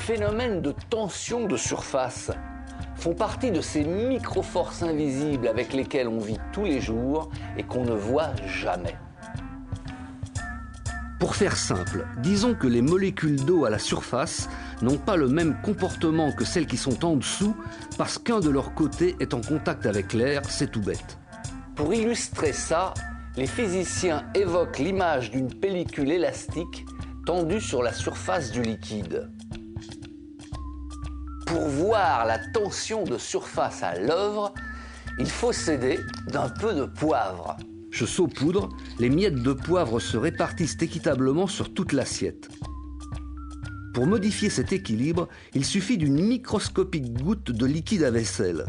phénomènes de tension de surface font partie de ces micro-forces invisibles avec lesquelles on vit tous les jours et qu'on ne voit jamais. Pour faire simple, disons que les molécules d'eau à la surface n'ont pas le même comportement que celles qui sont en dessous parce qu'un de leurs côtés est en contact avec l'air, c'est tout bête. Pour illustrer ça, les physiciens évoquent l'image d'une pellicule élastique tendue sur la surface du liquide. Pour voir la tension de surface à l'œuvre, il faut s'aider d'un peu de poivre. Je saupoudre, les miettes de poivre se répartissent équitablement sur toute l'assiette. Pour modifier cet équilibre, il suffit d'une microscopique goutte de liquide à vaisselle.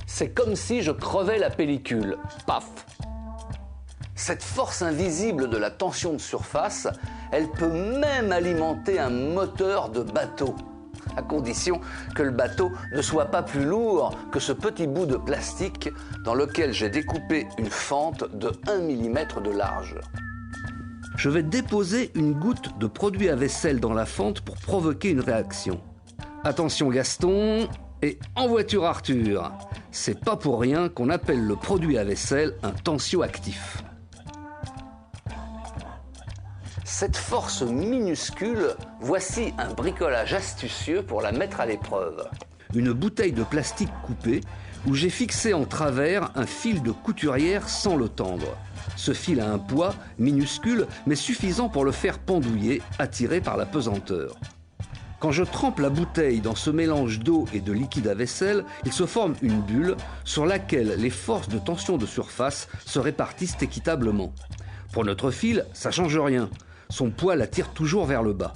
C'est comme si je crevais la pellicule. Paf! Cette force invisible de la tension de surface, elle peut même alimenter un moteur de bateau, à condition que le bateau ne soit pas plus lourd que ce petit bout de plastique dans lequel j'ai découpé une fente de 1 mm de large. Je vais déposer une goutte de produit à vaisselle dans la fente pour provoquer une réaction. Attention Gaston, et en voiture Arthur. C'est pas pour rien qu'on appelle le produit à vaisselle un tensioactif. Cette force minuscule, voici un bricolage astucieux pour la mettre à l'épreuve. Une bouteille de plastique coupée où j'ai fixé en travers un fil de couturière sans le tendre. Ce fil a un poids minuscule mais suffisant pour le faire pendouiller, attiré par la pesanteur. Quand je trempe la bouteille dans ce mélange d'eau et de liquide à vaisselle, il se forme une bulle sur laquelle les forces de tension de surface se répartissent équitablement. Pour notre fil, ça ne change rien. Son poids l'attire toujours vers le bas.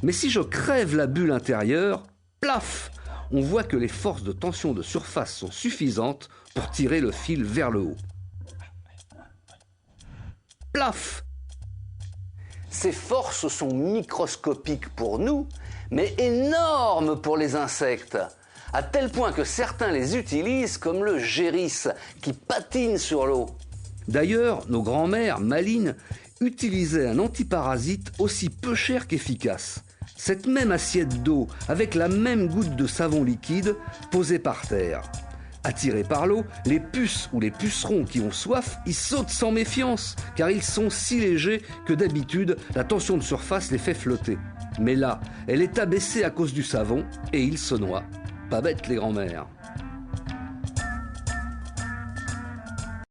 Mais si je crève la bulle intérieure, plaf, on voit que les forces de tension de surface sont suffisantes pour tirer le fil vers le haut. Plaf! Ces forces sont microscopiques pour nous, mais énormes pour les insectes, à tel point que certains les utilisent comme le géris qui patine sur l'eau. D'ailleurs, nos grands-mères malines utilisaient un antiparasite aussi peu cher qu'efficace. Cette même assiette d'eau avec la même goutte de savon liquide posée par terre. Attirés par l'eau, les puces ou les pucerons qui ont soif y sautent sans méfiance, car ils sont si légers que d'habitude, la tension de surface les fait flotter. Mais là, elle est abaissée à cause du savon et ils se noient. Pas bêtes les grands-mères.